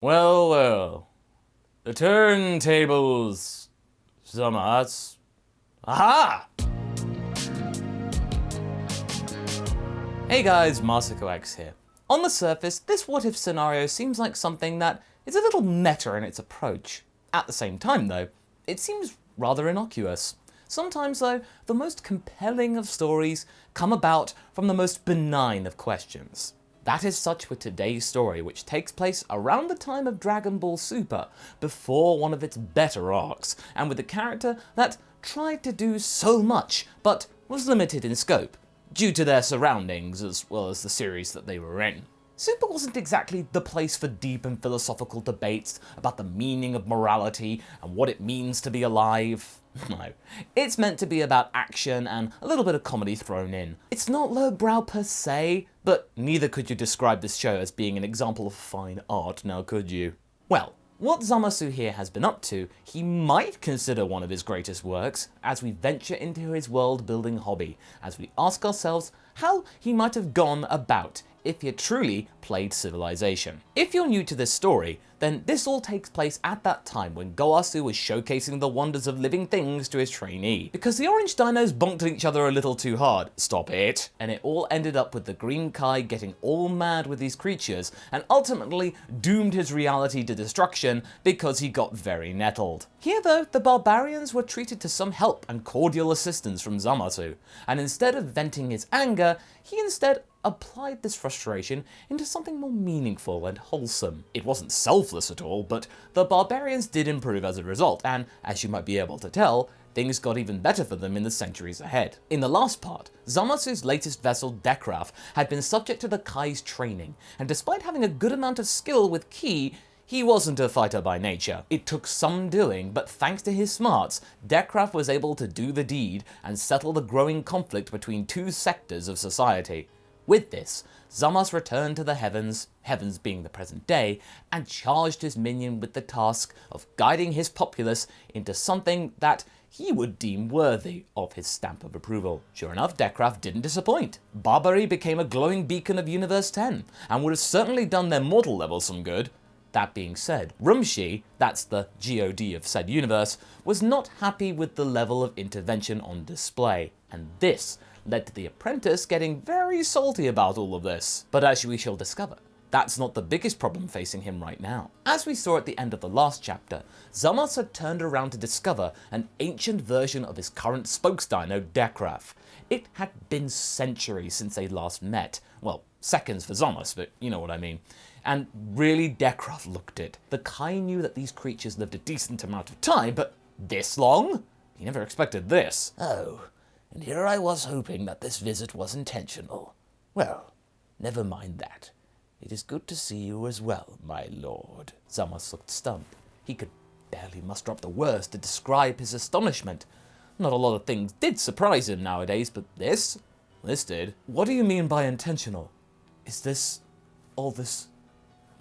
Well, well. The turntables. Zamasu. Aha! Hey guys, MasakoX here. On the surface, this what-if scenario seems like something that is a little meta in its approach. At the same time though, it seems rather innocuous. Sometimes though, the most compelling of stories come about from the most benign of questions. That is such with today's story, which takes place around the time of Dragon Ball Super, before one of its better arcs, and with a character that tried to do so much, but was limited in scope, due to their surroundings as well as the series that they were in. Super wasn't exactly the place for deep and philosophical debates about the meaning of morality and what it means to be alive. No, it's meant to be about action and a little bit of comedy thrown in. It's not lowbrow per se, but neither could you describe this show as being an example of fine art, now could you? Well, what Zamasu here has been up to, he might consider one of his greatest works as we venture into his world-building hobby, as we ask ourselves how he might have gone about if he had truly played Civilization. If you're new to this story, then this all takes place at that time when Goasu was showcasing the wonders of living things to his trainee. Because the orange dinos bonked at each other a little too hard. Stop it. And it all ended up with the green Kai getting all mad with these creatures and ultimately doomed his reality to destruction because he got very nettled. Here though, the barbarians were treated to some help and cordial assistance from Zamasu, and instead of venting his anger, he instead applied this frustration into something more meaningful and wholesome. It wasn't selfless at all, but the barbarians did improve as a result, and as you might be able to tell, things got even better for them in the centuries ahead. In the last part, Zamasu's latest vessel, Dec Raph, had been subject to the Kai's training, and despite having a good amount of skill with Ki, he wasn't a fighter by nature. It took some doing, but thanks to his smarts, Dec Raph was able to do the deed and settle the growing conflict between two sectors of society. With this, Zamasu returned to the heavens being the present day, and charged his minion with the task of guiding his populace into something that he would deem worthy of his stamp of approval. Sure enough, Dec Raph didn't disappoint. Barbary became a glowing beacon of Universe 10, and would have certainly done their mortal level some good. That being said, Rumshi, that's the god of said universe, was not happy with the level of intervention on display, and this led to the apprentice getting very salty about all of this. But as we shall discover, that's not the biggest problem facing him right now. As we saw at the end of the last chapter, Zamasu had turned around to discover an ancient version of his current spokesdino, Dec Raph. It had been centuries since they last met. Well, seconds for Zamasu, but you know what I mean. And really, Dec Raph looked it. The Kai knew that these creatures lived a decent amount of time, but this long? He never expected this. Oh, and here I was hoping that this visit was intentional. Well, never mind that. It is good to see you as well, my lord. Zamasu looked stunned. He could barely muster up the words to describe his astonishment. Not a lot of things did surprise him nowadays, but this did. What do you mean by intentional? Is this all this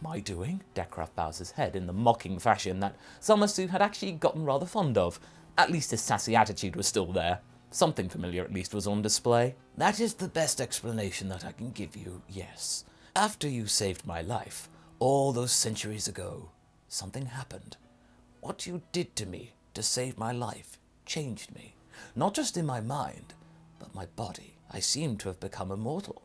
my doing? Dec Raph bows his head in the mocking fashion that Zamasu had actually gotten rather fond of. At least his sassy attitude was still there. Something familiar at least was on display. That is the best explanation that I can give you, yes. After you saved my life, all those centuries ago, something happened. What you did to me to save my life changed me. Not just in my mind, but my body. I seem to have become immortal.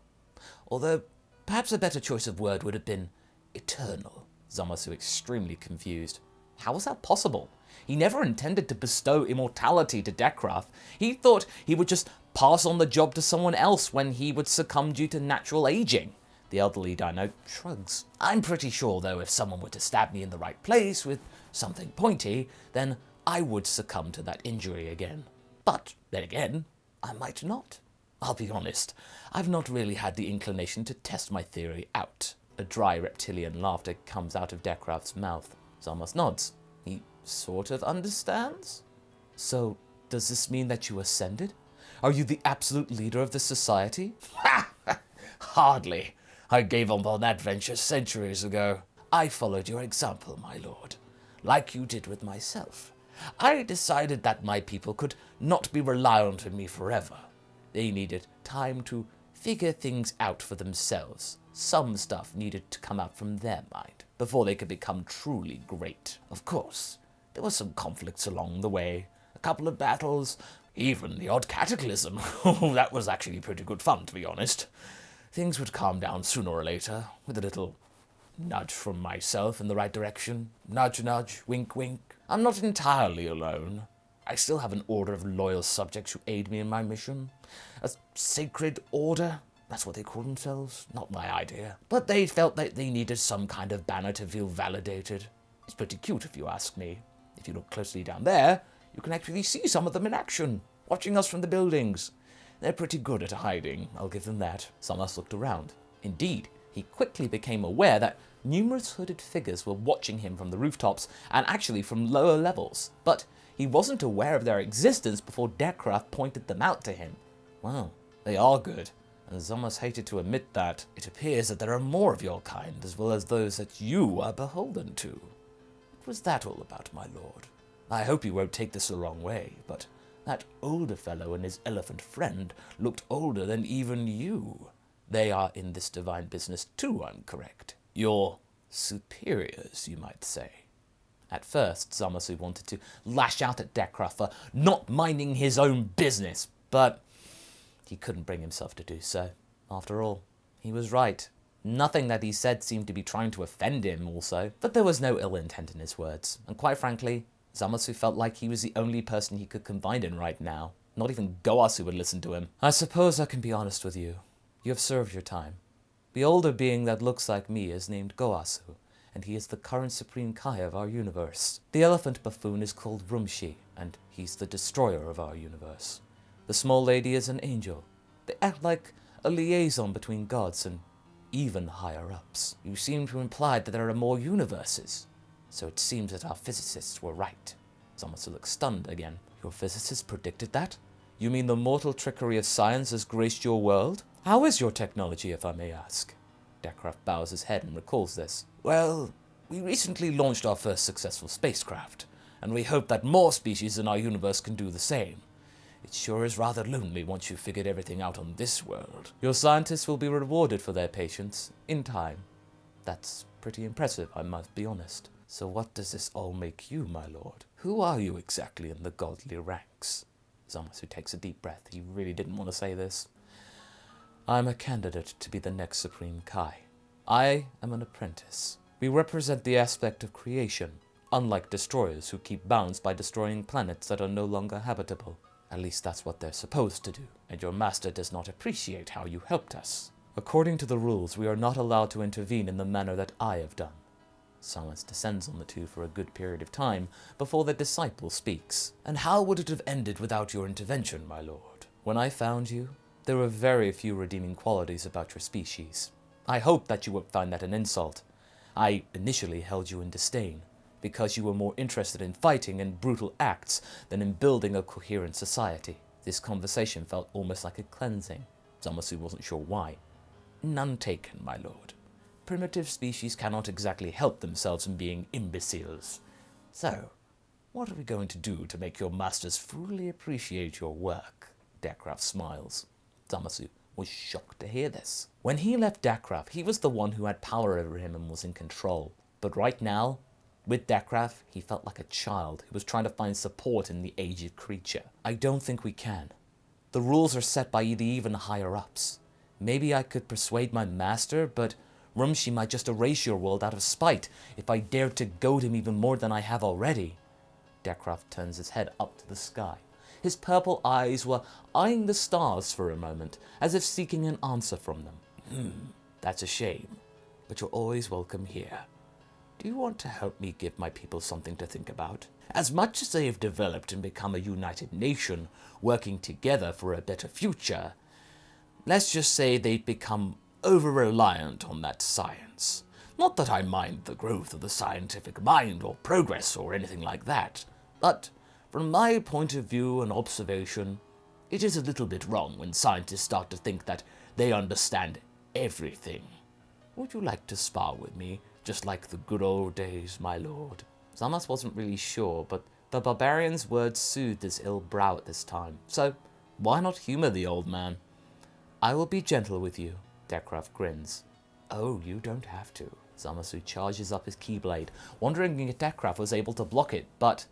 Although, perhaps a better choice of word would have been eternal. Zamasu extremely confused. How was that possible? He never intended to bestow immortality to Dec Raph. He thought he would just pass on the job to someone else when he would succumb due to natural aging. The elderly dino shrugs. I'm pretty sure, though, if someone were to stab me in the right place with something pointy, then I would succumb to that injury again. But then again, I might not. I'll be honest, I've not really had the inclination to test my theory out. A dry reptilian laughter comes out of Dec Raph's mouth. Zamasu nods. He sort of understands? So, does this mean that you ascended? Are you the absolute leader of this society? Ha! Hardly. I gave up on that venture centuries ago. I followed your example, my lord, like you did with myself. I decided that my people could not be reliant on me forever. They needed time to figure things out for themselves. Some stuff needed to come out from their mind. before they could become truly great. Of course, there were some conflicts along the way, a couple of battles, even the odd cataclysm. Oh, that was actually pretty good fun, to be honest. Things would calm down sooner or later, with a little nudge from myself in the right direction. Nudge, nudge, wink, wink. I'm not entirely alone. I still have an order of loyal subjects who aid me in my mission. A sacred order? That's what they call themselves. Not my idea. But they felt that they needed some kind of banner to feel validated. It's pretty cute if you ask me. If you look closely down there, you can actually see some of them in action, watching us from the buildings. They're pretty good at hiding, I'll give them that. Zamasu looked around. Indeed, he quickly became aware that numerous hooded figures were watching him from the rooftops and actually from lower levels. But he wasn't aware of their existence before Dec Raph pointed them out to him. Well, they are good, and Zamasu hated to admit that. It appears that there are more of your kind, as well as those that you are beholden to. What was that all about, my lord? I hope you won't take this the wrong way, but that older fellow and his elephant friend looked older than even you. They are in this divine business too, I'm correct. Your superiors, you might say. At first, Zamasu wanted to lash out at Dec Raph for not minding his own business, but he couldn't bring himself to do so. After all, he was right. Nothing that he said seemed to be trying to offend him also, but there was no ill intent in his words, and quite frankly, Zamasu felt like he was the only person he could confide in right now. Not even Goasu would listen to him. I suppose I can be honest with you. You have served your time. The older being that looks like me is named Goasu, and he is the current Supreme Kai of our universe. The elephant buffoon is called Rumshi, and he's the destroyer of our universe. The small lady is an angel. They act like a liaison between gods and even higher-ups. You seem to imply that there are more universes, so it seems that our physicists were right. Zamasu looked stunned again. Your physicists predicted that? You mean the mortal trickery of science has graced your world? How is your technology, if I may ask? Dec Raph bows his head and recalls this. Well, we recently launched our first successful spacecraft, and we hope that more species in our universe can do the same. It sure is rather lonely once you've figured everything out on this world. Your scientists will be rewarded for their patience, in time. That's pretty impressive, I must be honest. So what does this all make you, my lord? Who are you exactly in the godly ranks? Zamasu takes a deep breath. He really didn't want to say this. I'm a candidate to be the next Supreme Kai. I am an apprentice. We represent the aspect of creation, unlike destroyers who keep bounds by destroying planets that are no longer habitable. At least that's what they're supposed to do, and your master does not appreciate how you helped us. According to the rules, we are not allowed to intervene in the manner that I have done. Silence descends on the two for a good period of time before the disciple speaks. And how would it have ended without your intervention, my lord? When I found you, there were very few redeeming qualities about your species. I hoped that you would find that an insult. I initially held you in disdain, because you were more interested in fighting and brutal acts than in building a coherent society. This conversation felt almost like a cleansing. Zamasu wasn't sure why. None taken, my lord. Primitive species cannot exactly help themselves in being imbeciles. So, what are we going to do to make your masters fully appreciate your work? Dec Raph smiles. Zamasu was shocked to hear this. When he left Dec Raph, he was the one who had power over him and was in control. But right now, with Dec Raph, he felt like a child who was trying to find support in the aged creature. I don't think we can. The rules are set by the even higher-ups. Maybe I could persuade my master, but Rumshi might just erase your world out of spite if I dared to goad him even more than I have already. Dec Raph turns his head up to the sky. His purple eyes were eyeing the stars for a moment, as if seeking an answer from them. That's a shame, but you're always welcome here. Do you want to help me give my people something to think about? As much as they have developed and become a united nation, working together for a better future, let's just say they've become over-reliant on that science. Not that I mind the growth of the scientific mind or progress or anything like that, but from my point of view and observation, it is a little bit wrong when scientists start to think that they understand everything. Would you like to spar with me, just like the good old days, my lord? Zamasu wasn't really sure, but the barbarian's words soothed his ill brow at this time, so why not humor the old man? I will be gentle with you. Dec Raph grins. Oh, you don't have to. Zamasu charges up his Keyblade, wondering if Dec Raph was able to block it, but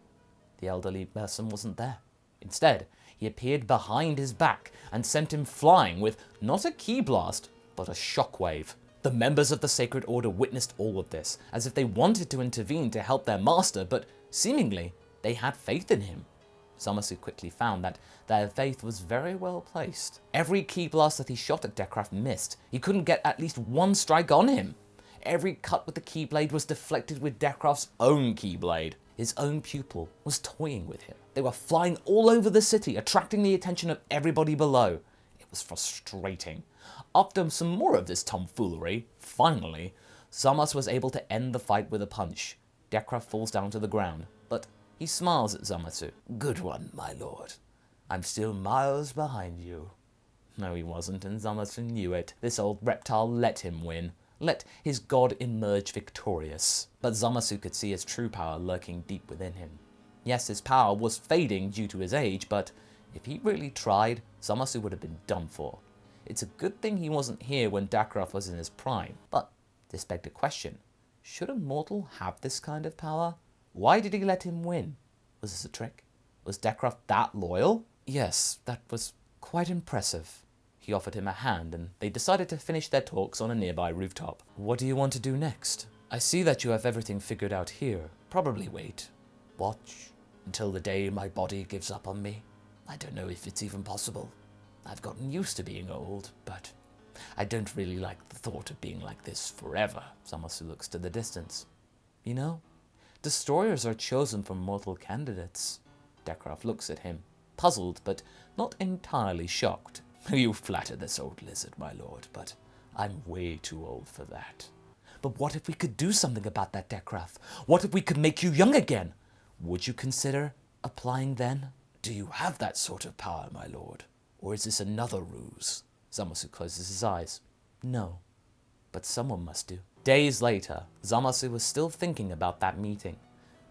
the elderly person wasn't there. Instead, he appeared behind his back and sent him flying with not a Key Blast, but a shockwave. The members of the Sacred Order witnessed all of this, as if they wanted to intervene to help their master, but seemingly they had faith in him. Zamasu quickly found that their faith was very well placed. Every Key Blast that he shot at Dec Raph missed. He couldn't get at least one strike on him. Every cut with the Keyblade was deflected with Dec Raph's own Keyblade. His own pupil was toying with him. They were flying all over the city, attracting the attention of everybody below. It was frustrating. After some more of this tomfoolery, finally, Zamasu was able to end the fight with a punch. Dec Raph falls down to the ground, but he smiles at Zamasu. Good one, my lord. I'm still miles behind you. No, he wasn't, and Zamasu knew it. This old reptile let him win. Let his god emerge victorious. But Zamasu could see his true power lurking deep within him. Yes, his power was fading due to his age, but if he really tried, Zamasu would have been done for. It's a good thing he wasn't here when Dec Raph was in his prime. But this begged a question. Should a mortal have this kind of power? Why did he let him win? Was this a trick? Was Dec Raph that loyal? Yes, that was quite impressive. He offered him a hand, and they decided to finish their talks on a nearby rooftop. What do you want to do next? I see that you have everything figured out here. Probably wait. Watch until the day my body gives up on me. I don't know if it's even possible. I've gotten used to being old, but I don't really like the thought of being like this forever. Zamasu looks to the distance. You know, destroyers are chosen from mortal candidates. Dec Raph looks at him, puzzled but not entirely shocked. You flatter this old lizard, my lord, but I'm way too old for that. But what if we could do something about that, Dec Raph? What if we could make you young again? Would you consider applying then? Do you have that sort of power, my lord? Or is this another ruse? Zamasu closes his eyes. No, but someone must do. Days later, Zamasu was still thinking about that meeting.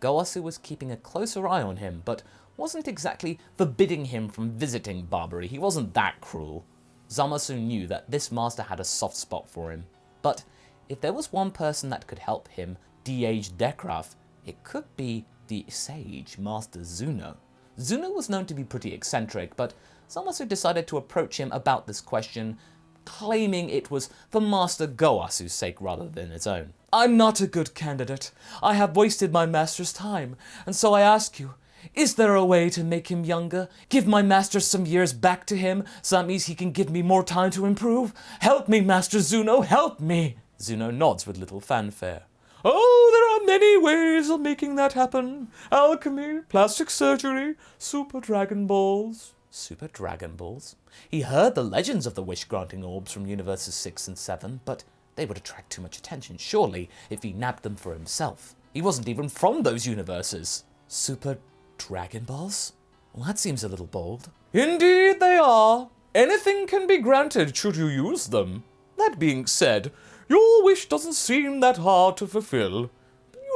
Gowasu was keeping a closer eye on him, but wasn't exactly forbidding him from visiting Barbary. He wasn't that cruel. Zamasu knew that this master had a soft spot for him. But if there was one person that could help him de-age Dec Raph, it could be the sage Master Zuno. Zuno was known to be pretty eccentric, but Zamasu decided to approach him about this question, claiming it was for Master Gowasu's sake rather than his own. I'm not a good candidate. I have wasted my master's time, and so I ask you, is there a way to make him younger? Give my master some years back to him, so that means he can give me more time to improve? Help me, Master Zuno, help me! Zuno nods with little fanfare. Oh, there are many ways of making that happen. Alchemy, plastic surgery, super Dragon Balls. Super Dragon Balls? He heard the legends of the wish-granting orbs from Universes 6 and 7, but they would attract too much attention, surely, if he nabbed them for himself. He wasn't even from those universes. Super Dragon Balls? Well, that seems a little bold. Indeed they are. Anything can be granted should you use them. That being said, your wish doesn't seem that hard to fulfill.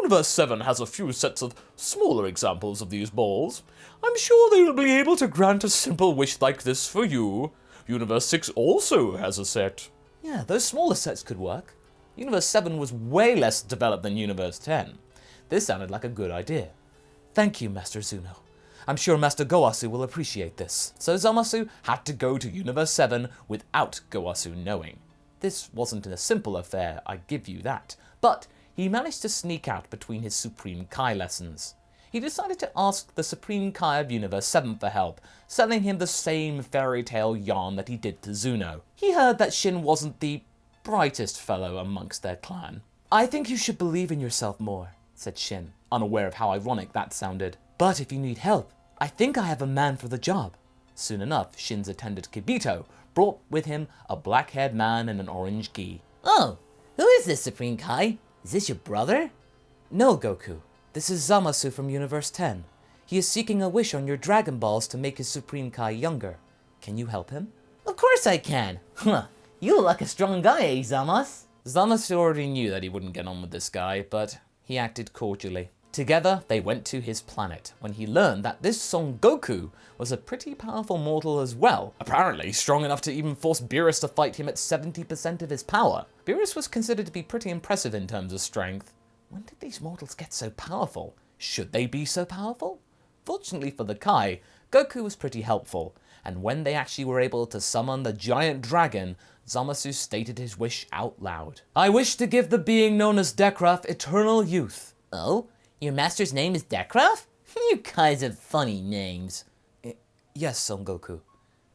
Universe 7 has a few sets of smaller examples of these balls. I'm sure they will be able to grant a simple wish like this for you. Universe 6 also has a set. Yeah, those smaller sets could work. Universe 7 was way less developed than Universe 10. This sounded like a good idea. Thank you, Master Zuno. I'm sure Master Gowasu will appreciate this. So Zamasu had to go to Universe 7 without Gowasu knowing. This wasn't a simple affair, I give you that, but he managed to sneak out between his Supreme Kai lessons. He decided to ask the Supreme Kai of Universe 7 for help, selling him the same fairy tale yarn that he did to Zuno. He heard that Shin wasn't the brightest fellow amongst their clan. I think you should believe in yourself more, said Shin, unaware of how ironic that sounded. But if you need help, I think I have a man for the job. Soon enough, Shin's attendant Kibito brought with him a black-haired man in an orange gi. Oh, who is this, Supreme Kai? Is this your brother? No, Goku. This is Zamasu from Universe 10. He is seeking a wish on your Dragon Balls to make his Supreme Kai younger. Can you help him? Of course I can. Huh, you look like a strong guy, eh, Zamas? Zamasu already knew that he wouldn't get on with this guy, but he acted cordially. Together, they went to his planet, when he learned that this Son Goku was a pretty powerful mortal as well, apparently strong enough to even force Beerus to fight him at 70% of his power. Beerus was considered to be pretty impressive in terms of strength. When did these mortals get so powerful? Should they be so powerful? Fortunately for the Kai, Goku was pretty helpful, and when they actually were able to summon the giant dragon, Zamasu stated his wish out loud. I wish to give the being known as Dec Raph eternal youth. Oh? Your master's name is Dec Raph? You guys have funny names. Yes, Son Goku.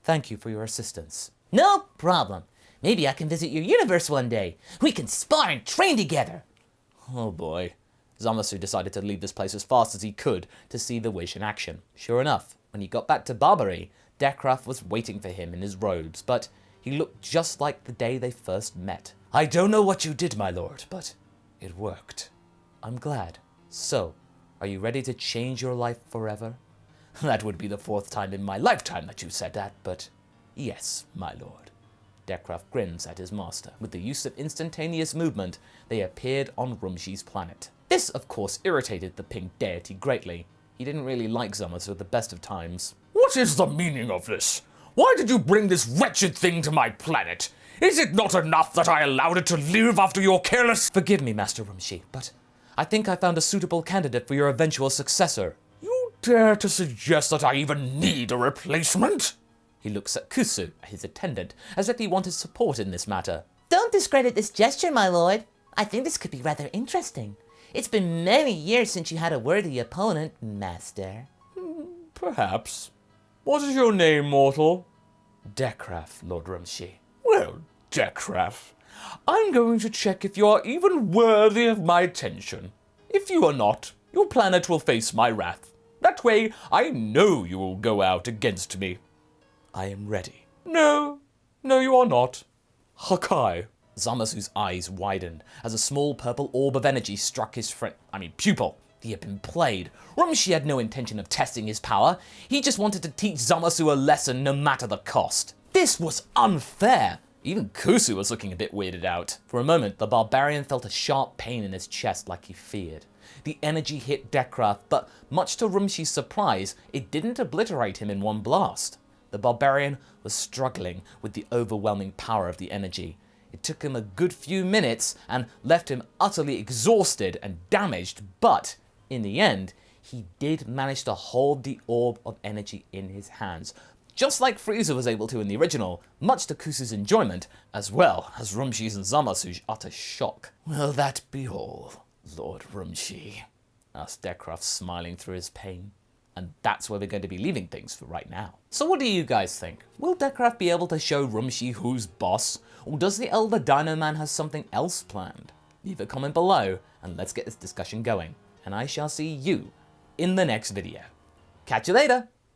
Thank you for your assistance. No problem. Maybe I can visit your universe one day. We can spar and train together. Oh boy. Zamasu decided to leave this place as fast as he could to see the wish in action. Sure enough, when he got back to Barbary, Dec Raph was waiting for him in his robes, but he looked just like the day they first met. I don't know what you did, my lord, but it worked. I'm glad. So, are you ready to change your life forever? That would be the 4th time in my lifetime that you said that, but yes, my lord. Dec Raph grins at his master. With the use of instantaneous movement, they appeared on Rumshi's planet. This, of course, irritated the pink deity greatly. He didn't really like Zamasu at the best of times. What is the meaning of this? Why did you bring this wretched thing to my planet? Is it not enough that I allowed it to live after your careless— Forgive me, Master Rumshi, but I think I found a suitable candidate for your eventual successor. You dare to suggest that I even need a replacement? He looks at Kusu, his attendant, as if he wanted support in this matter. Don't discredit this gesture, my lord. I think this could be rather interesting. It's been many years since you had a worthy opponent, master. Perhaps. What is your name, mortal? Dec Raph, Lord Rumshi. Well, Dec Raph, I'm going to check if you are even worthy of my attention. If you are not, your planet will face my wrath. That way, I know you will go out against me. I am ready. No, you are not. Hakai. Zamasu's eyes widened as a small purple orb of energy struck his pupil. He had been played. Rumshi had no intention of testing his power. He just wanted to teach Zamasu a lesson no matter the cost. This was unfair. Even Kusu was looking a bit weirded out. For a moment, the barbarian felt a sharp pain in his chest like he feared. The energy hit Dec Raph, but much to Rumshi's surprise, it didn't obliterate him in one blast. The barbarian was struggling with the overwhelming power of the energy. It took him a good few minutes and left him utterly exhausted and damaged, but in the end, he did manage to hold the orb of energy in his hands, just like Frieza was able to in the original, much to Kusu's enjoyment, as well as Rumshi's and Zamasu's utter shock. Will that be all, Lord Rumshi? Asked Dec Raph, smiling through his pain. And that's where we're going to be leaving things for right now. So what do you guys think? Will Dec Raph be able to show Rumshi who's boss? Or does the Elder Dino Man have something else planned? Leave a comment below and let's get this discussion going. And I shall see you in the next video. Catch you later!